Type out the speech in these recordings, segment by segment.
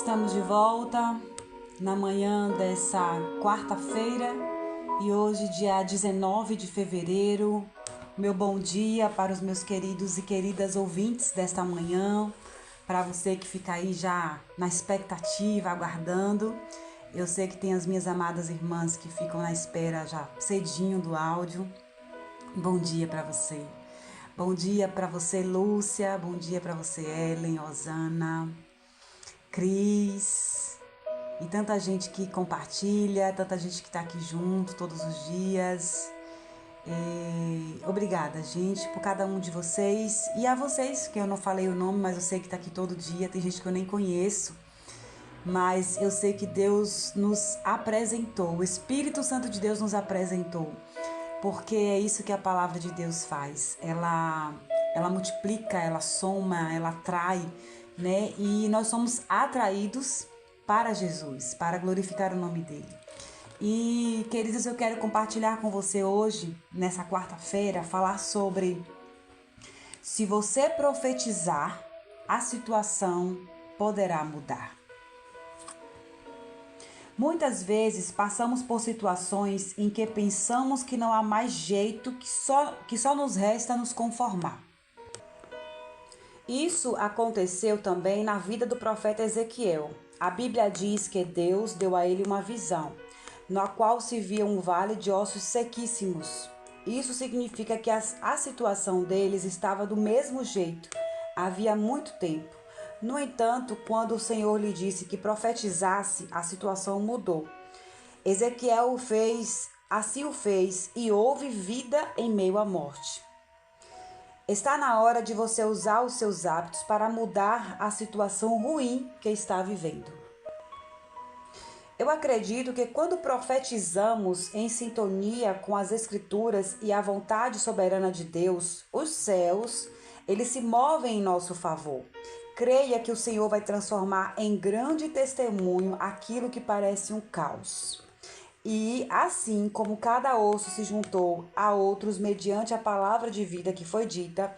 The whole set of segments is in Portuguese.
Estamos de volta na manhã dessa quarta-feira e hoje, dia 19 de fevereiro. Meu bom dia para os meus queridos e queridas ouvintes desta manhã, para você que fica aí já na expectativa, aguardando. Eu sei que tem as minhas amadas irmãs que ficam na espera já cedinho do áudio. Bom dia para você. Bom dia para você, Lúcia. Bom dia para você, Ellen, Osana, Cris e tanta gente que compartilha, tanta gente que está aqui junto todos os dias. Obrigada, gente, por cada um de vocês e a vocês, que eu não falei o nome, mas eu sei que está aqui todo dia. Tem gente que eu nem conheço, mas eu sei que Deus nos apresentou, o Espírito Santo de Deus nos apresentou, porque é isso que a palavra de Deus faz. Ela multiplica, ela soma, ela atrai, né? E nós somos atraídos para Jesus, para glorificar o nome dele. E, queridos, eu quero compartilhar com você hoje, nessa quarta-feira, falar sobre: se você profetizar, a situação poderá mudar. Muitas vezes passamos por situações em que pensamos que não há mais jeito, que só nos resta nos conformar. Isso aconteceu também na vida do profeta Ezequiel. A Bíblia diz que Deus deu a ele uma visão, na qual se via um vale de ossos sequíssimos. Isso significa que a situação deles estava do mesmo jeito, havia muito tempo. No entanto, quando o Senhor lhe disse que profetizasse, a situação mudou. Ezequiel assim o fez, e houve vida em meio à morte. Está na hora de você usar os seus hábitos para mudar a situação ruim que está vivendo. Eu acredito que quando profetizamos em sintonia com as Escrituras e a vontade soberana de Deus, os céus, eles se movem em nosso favor. Creia que o Senhor vai transformar em grande testemunho aquilo que parece um caos. E assim como cada osso se juntou a outros mediante a palavra de vida que foi dita,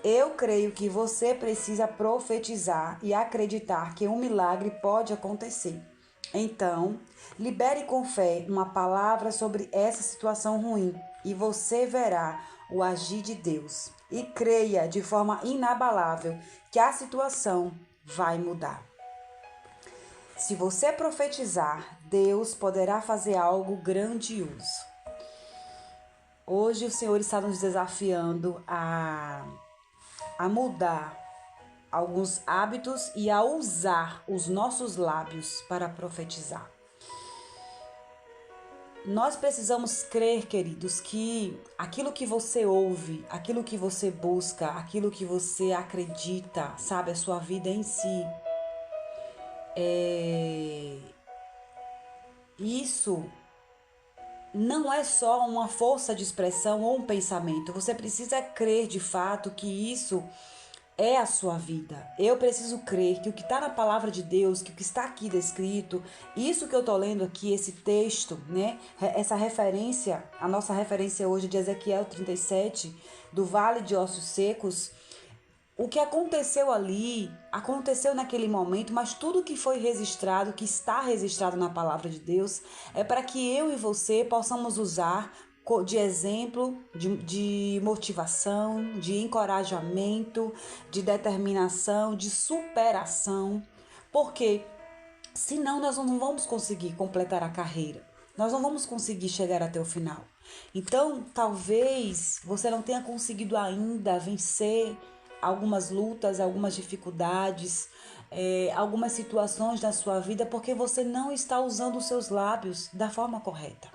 eu creio que você precisa profetizar e acreditar que um milagre pode acontecer. Então, libere com fé uma palavra sobre essa situação ruim e você verá o agir de Deus. E creia de forma inabalável que a situação vai mudar. Se você profetizar, Deus poderá fazer algo grandioso. Hoje o Senhor está nos desafiando a mudar alguns hábitos e a usar os nossos lábios para profetizar. Nós precisamos crer, queridos, que aquilo que você ouve, aquilo que você busca, aquilo que você acredita, sabe, a sua vida em si, isso não é só uma força de expressão ou um pensamento. Você precisa crer de fato que isso é a sua vida. Eu preciso crer que o que está na palavra de Deus, que o que está aqui descrito, isso que eu estou lendo aqui, esse texto, né? Essa referência, a nossa referência hoje de Ezequiel 37, do Vale de Ossos Secos, o que aconteceu ali, aconteceu naquele momento, mas tudo que foi registrado, que está registrado na palavra de Deus, é para que eu e você possamos usar de exemplo, de motivação, de encorajamento, de determinação, de superação, porque senão nós não vamos conseguir completar a carreira, nós não vamos conseguir chegar até o final. Então, talvez você não tenha conseguido ainda vencer algumas lutas, algumas dificuldades, algumas situações da sua vida, porque você não está usando os seus lábios da forma correta.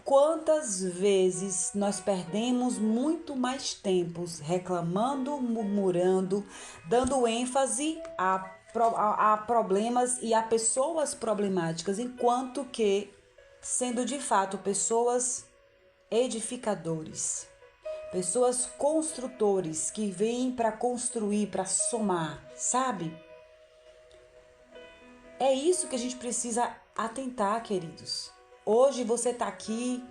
Quantas vezes nós perdemos muito mais tempos reclamando, murmurando, dando ênfase a problemas e a pessoas problemáticas, enquanto que, sendo de fato pessoas edificadores, pessoas construtores que vêm para construir, para somar, sabe? É isso que a gente precisa atentar, queridos. Hoje você está aqui,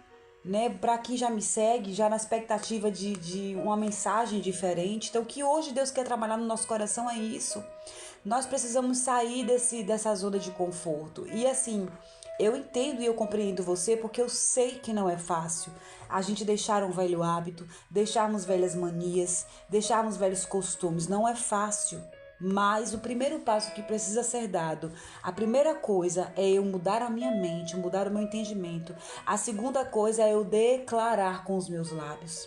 né? Para quem já me segue, já na expectativa de uma mensagem diferente. Então, o que hoje Deus quer trabalhar no nosso coração é isso. Nós precisamos sair dessa zona de conforto. E assim, eu entendo e eu compreendo você porque eu sei que não é fácil a gente deixar um velho hábito, deixarmos velhas manias, deixarmos velhos costumes. Não é fácil. Mas o primeiro passo que precisa ser dado, a primeira coisa é eu mudar a minha mente, mudar o meu entendimento. A segunda coisa é eu declarar com os meus lábios.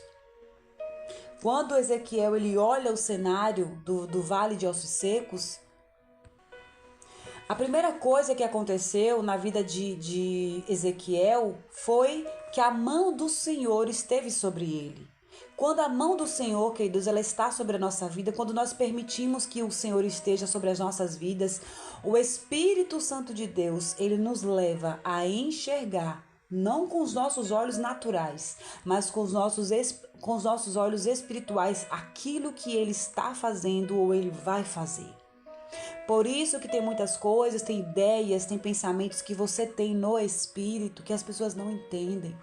Quando Ezequiel ele olha o cenário do Vale de Ossos Secos, a primeira coisa que aconteceu na vida de Ezequiel foi que a mão do Senhor esteve sobre ele. Quando a mão do Senhor, queridos, ela está sobre a nossa vida, quando nós permitimos que o Senhor esteja sobre as nossas vidas, o Espírito Santo de Deus, ele nos leva a enxergar, não com os nossos olhos naturais, mas com os nossos olhos espirituais, aquilo que ele está fazendo ou ele vai fazer. Por isso que tem muitas coisas, tem ideias, tem pensamentos que você tem no espírito que as pessoas não entendem.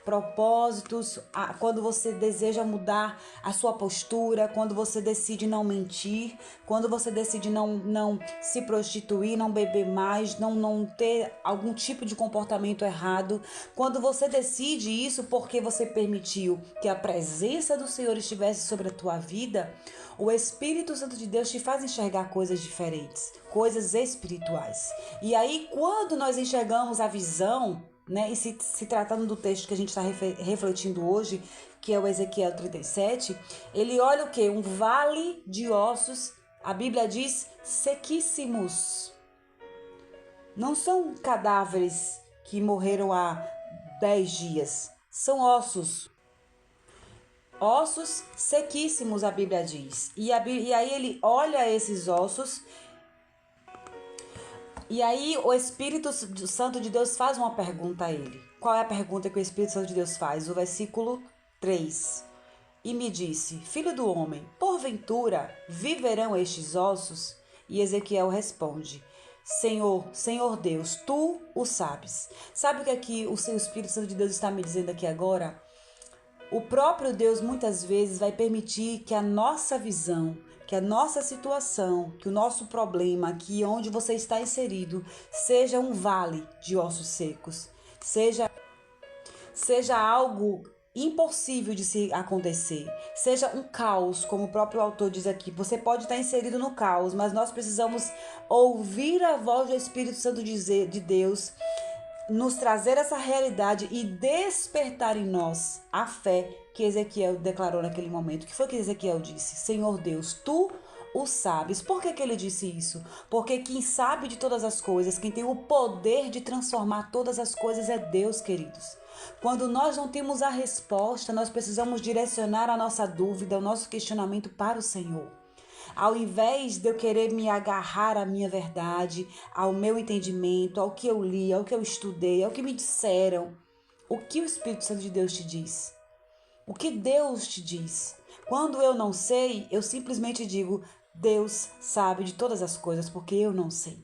Propósitos, quando você deseja mudar a sua postura, quando você decide não mentir, quando você decide não se prostituir, não beber mais, não ter algum tipo de comportamento errado, quando você decide isso porque você permitiu que a presença do Senhor estivesse sobre a tua vida, o Espírito Santo de Deus te faz enxergar coisas diferentes, coisas espirituais. E aí, quando nós enxergamos a visão, né, e se tratando do texto que a gente está refletindo hoje, que é o Ezequiel 37, ele olha o quê? Um vale de ossos, a Bíblia diz, sequíssimos. Não são cadáveres que morreram há 10 dias, são ossos. Ossos sequíssimos, a Bíblia diz. E aí ele olha esses ossos. E aí o Espírito Santo de Deus faz uma pergunta a ele. Qual é a pergunta que o Espírito Santo de Deus faz? O versículo 3. E me disse, filho do homem, porventura viverão estes ossos? E Ezequiel responde, Senhor Deus, tu o sabes. Sabe o que aqui o seu Espírito Santo de Deus está me dizendo aqui agora? O próprio Deus muitas vezes vai permitir que a nossa visão, que a nossa situação, que o nosso problema, que onde você está inserido, seja um vale de ossos secos, seja algo impossível de se acontecer, seja um caos, como o próprio autor diz aqui. Você pode estar inserido no caos, mas nós precisamos ouvir a voz do Espírito Santo de Deus, nos trazer essa realidade e despertar em nós a fé que Ezequiel declarou naquele momento. O que foi que Ezequiel disse? Senhor Deus, tu o sabes. Por que ele disse isso? Porque quem sabe de todas as coisas, quem tem o poder de transformar todas as coisas é Deus, queridos. Quando nós não temos a resposta, nós precisamos direcionar a nossa dúvida, o nosso questionamento para o Senhor. Ao invés de eu querer me agarrar à minha verdade, ao meu entendimento, ao que eu li, ao que eu estudei, ao que me disseram, o que o Espírito Santo de Deus te diz? O que Deus te diz? Quando eu não sei, eu simplesmente digo, Deus sabe de todas as coisas, porque eu não sei.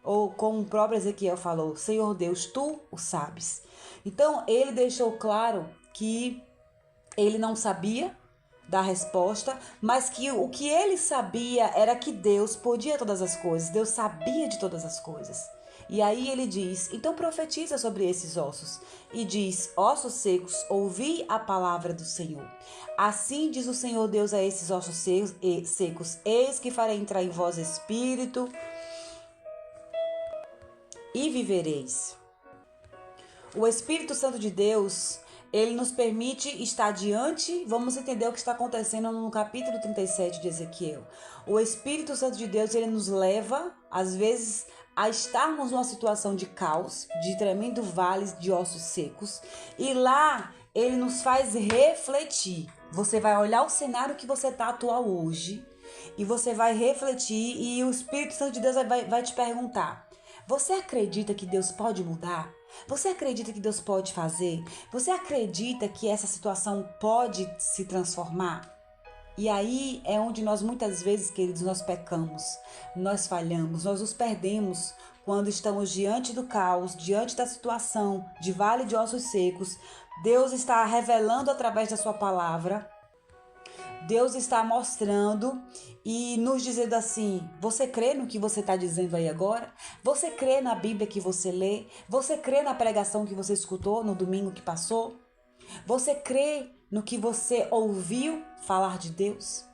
Ou como o próprio Ezequiel falou, Senhor Deus, tu o sabes. Então, ele deixou claro que ele não sabia da resposta, mas que o que ele sabia era que Deus podia todas as coisas, Deus sabia de todas as coisas. E aí ele diz, então profetiza sobre esses ossos, e diz, ossos secos, ouvi a palavra do Senhor. Assim diz o Senhor Deus a esses ossos secos, eis que farei entrar em vós espírito, e vivereis. O Espírito Santo de Deus, ele nos permite estar diante, vamos entender o que está acontecendo no capítulo 37 de Ezequiel. O Espírito Santo de Deus, ele nos leva, às vezes, a estarmos numa situação de caos, de tremendo vale de ossos secos, e lá ele nos faz refletir. Você vai olhar o cenário que você está atual hoje, e você vai refletir, e o Espírito Santo de Deus vai te perguntar, você acredita que Deus pode mudar? Você acredita que Deus pode fazer? Você acredita que essa situação pode se transformar? E aí é onde nós muitas vezes, queridos, nós pecamos, nós falhamos, nós nos perdemos quando estamos diante do caos, diante da situação de vale de ossos secos, Deus está revelando através da sua palavra. Deus está mostrando e nos dizendo assim: você crê no que você está dizendo aí agora? Você crê na Bíblia que você lê? Você crê na pregação que você escutou no domingo que passou? Você crê no que você ouviu falar de Deus?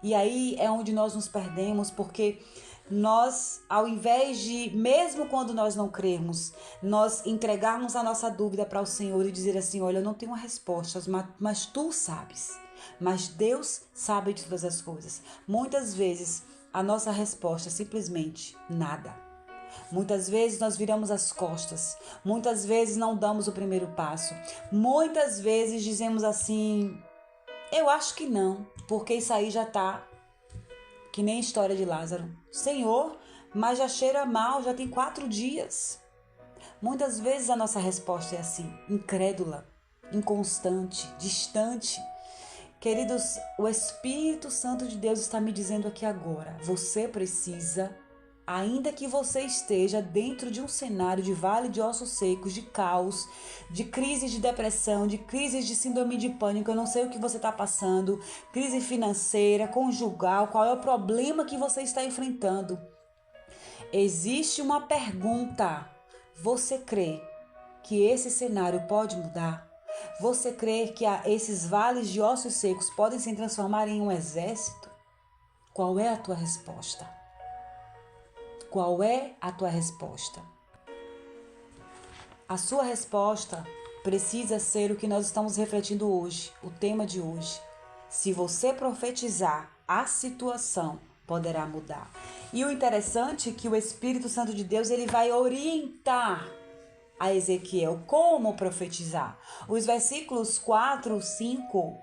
E aí é onde nós nos perdemos, porque nós, ao invés de, mesmo quando nós não cremos, nós entregarmos a nossa dúvida para o Senhor e dizer assim: olha, eu não tenho uma resposta, mas tu sabes. Mas Deus sabe de todas as coisas. Muitas vezes a nossa resposta é simplesmente nada. Muitas vezes nós viramos as costas. Muitas vezes não damos o primeiro passo. Muitas vezes dizemos assim: eu acho que não, porque isso aí já tá que nem a história de Lázaro. Senhor, mas já cheira mal, já tem 4 dias. Muitas vezes a nossa resposta é assim, incrédula, inconstante, distante. Queridos, o Espírito Santo de Deus está me dizendo aqui agora: você precisa, ainda que você esteja dentro de um cenário de vale de ossos secos, de caos, de crise de depressão, de crise de síndrome de pânico, eu não sei o que você está passando, crise financeira, conjugal, qual é o problema que você está enfrentando? Existe uma pergunta: você crê que esse cenário pode mudar? Você crê que esses vales de ossos secos podem se transformar em um exército? Qual é a tua resposta? Qual é a tua resposta? A sua resposta precisa ser o que nós estamos refletindo hoje, o tema de hoje. Se você profetizar, a situação poderá mudar. E o interessante é que o Espírito Santo de Deus ele vai orientar a Ezequiel como profetizar. Os versículos 4, 5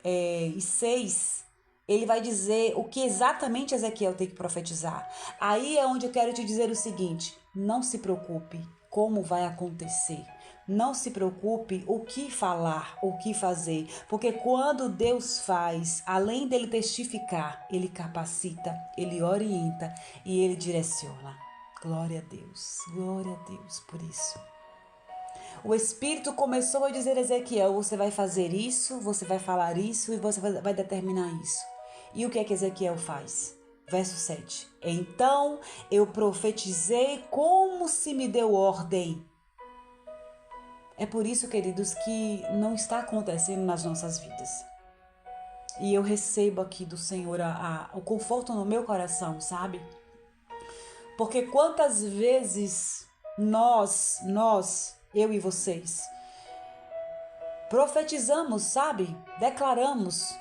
e 6, ele vai dizer o que exatamente Ezequiel tem que profetizar. Aí é onde eu quero te dizer o seguinte: não se preocupe como vai acontecer. Não se preocupe o que falar, o que fazer, porque quando Deus faz, além dele testificar, ele capacita, ele orienta e ele direciona. Glória a Deus por isso. O Espírito começou a dizer a Ezequiel: você vai fazer isso, você vai falar isso e você vai determinar isso. E o que é que Ezequiel faz? Verso 7. Então eu profetizei como se me deu ordem. É por isso, queridos, que não está acontecendo nas nossas vidas. E eu recebo aqui do Senhor o conforto no meu coração, sabe? Porque quantas vezes eu e vocês, profetizamos, sabe? Declaramos,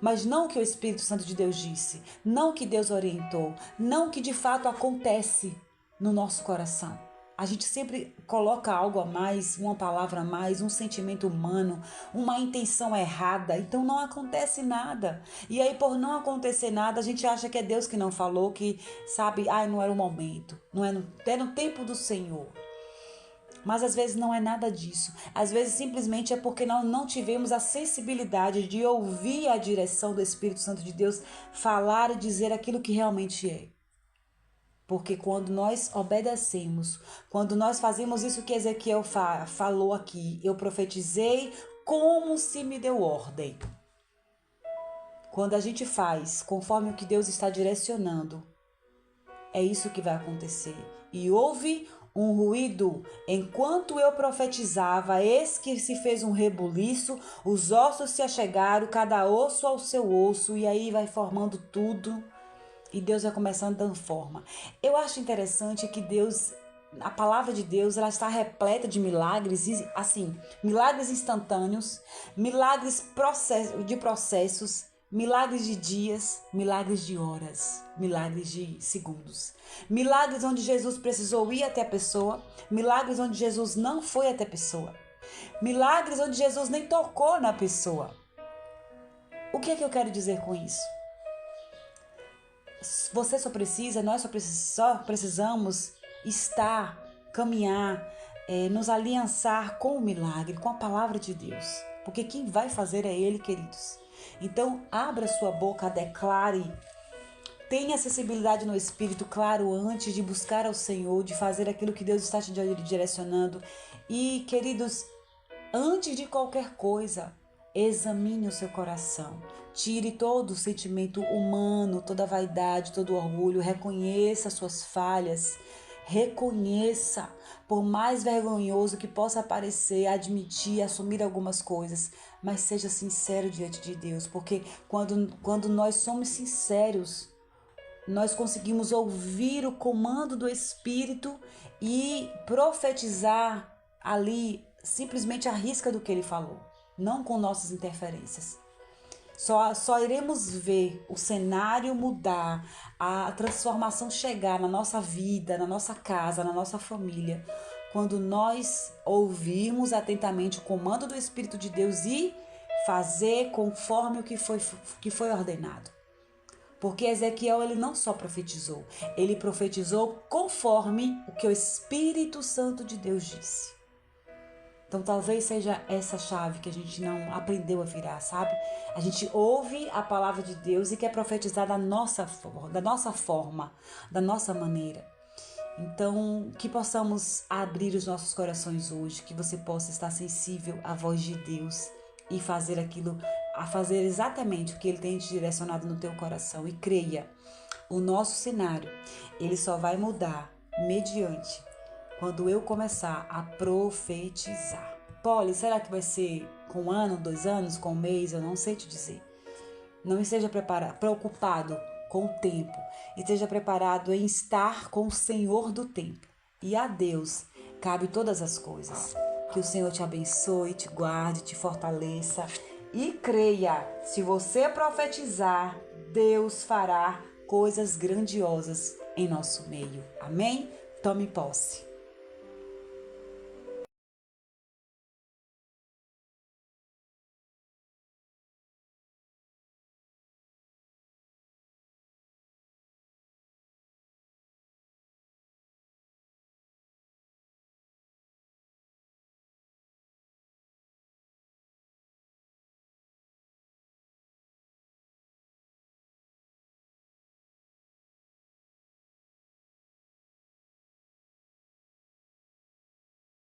mas não o que o Espírito Santo de Deus disse, não o que Deus orientou, não o que de fato acontece no nosso coração. A gente sempre coloca algo a mais, uma palavra a mais, um sentimento humano, uma intenção errada, então não acontece nada. E aí, por não acontecer nada, a gente acha que é Deus que não falou, que sabe, não era o momento, não é no tempo do Senhor. Mas às vezes não é nada disso. Às vezes simplesmente é porque nós não tivemos a sensibilidade de ouvir a direção do Espírito Santo de Deus falar e dizer aquilo que realmente é. Porque quando nós obedecemos, quando nós fazemos isso que Ezequiel falou aqui, eu profetizei como se me deu ordem. Quando a gente faz conforme o que Deus está direcionando, é isso que vai acontecer. E houve um ruído. Enquanto eu profetizava, eis que se fez um rebuliço, os ossos se achegaram, cada osso ao seu osso, e aí vai formando tudo. E Deus vai começando dando forma. Eu acho interessante que Deus, a palavra de Deus, ela está repleta de milagres, assim, milagres instantâneos, milagres de processos, milagres de dias, milagres de horas, milagres de segundos. Milagres onde Jesus precisou ir até a pessoa, milagres onde Jesus não foi até a pessoa. Milagres onde Jesus nem tocou na pessoa. O que é que eu quero dizer com isso? Você nós só precisamos estar, caminhar, nos aliançar com o milagre, com a palavra de Deus. Porque quem vai fazer é Ele, queridos. Então, abra sua boca, declare. Tenha acessibilidade no Espírito, claro, antes de buscar ao Senhor, de fazer aquilo que Deus está te direcionando. E, queridos, Antes de qualquer coisa, examine o seu coração. Tire todo o sentimento humano, toda a vaidade, todo o orgulho. Reconheça suas falhas. Reconheça, por mais vergonhoso que possa parecer, admitir, assumir algumas coisas, mas seja sincero diante de Deus, porque quando nós somos sinceros, nós conseguimos ouvir o comando do Espírito e profetizar ali simplesmente à risca do que ele falou, não com nossas interferências. Só iremos ver o cenário mudar, a transformação chegar na nossa vida, na nossa casa, na nossa família, quando nós ouvirmos atentamente o comando do Espírito de Deus e fazer conforme o que foi ordenado. Porque Ezequiel, ele não só profetizou, ele profetizou conforme o que o Espírito Santo de Deus disse. Então talvez seja essa chave que a gente não aprendeu a virar, sabe? A gente ouve a palavra de Deus e quer profetizar da nossa forma, da nossa maneira. Então, que possamos abrir os nossos corações hoje, que você possa estar sensível à voz de Deus e fazer exatamente o que Ele tem te direcionado no teu coração. E creia, o nosso cenário, ele só vai mudar mediante quando eu começar a profetizar. Polly, será que vai ser com 1 ano, 2 anos, com 1 mês? Eu não sei te dizer. Não esteja preocupado com o tempo. Esteja preparado em estar com o Senhor do tempo. E a Deus cabe todas as coisas. Que o Senhor te abençoe, te guarde, te fortaleça. E creia, se você profetizar, Deus fará coisas grandiosas em nosso meio. Amém? Tome posse.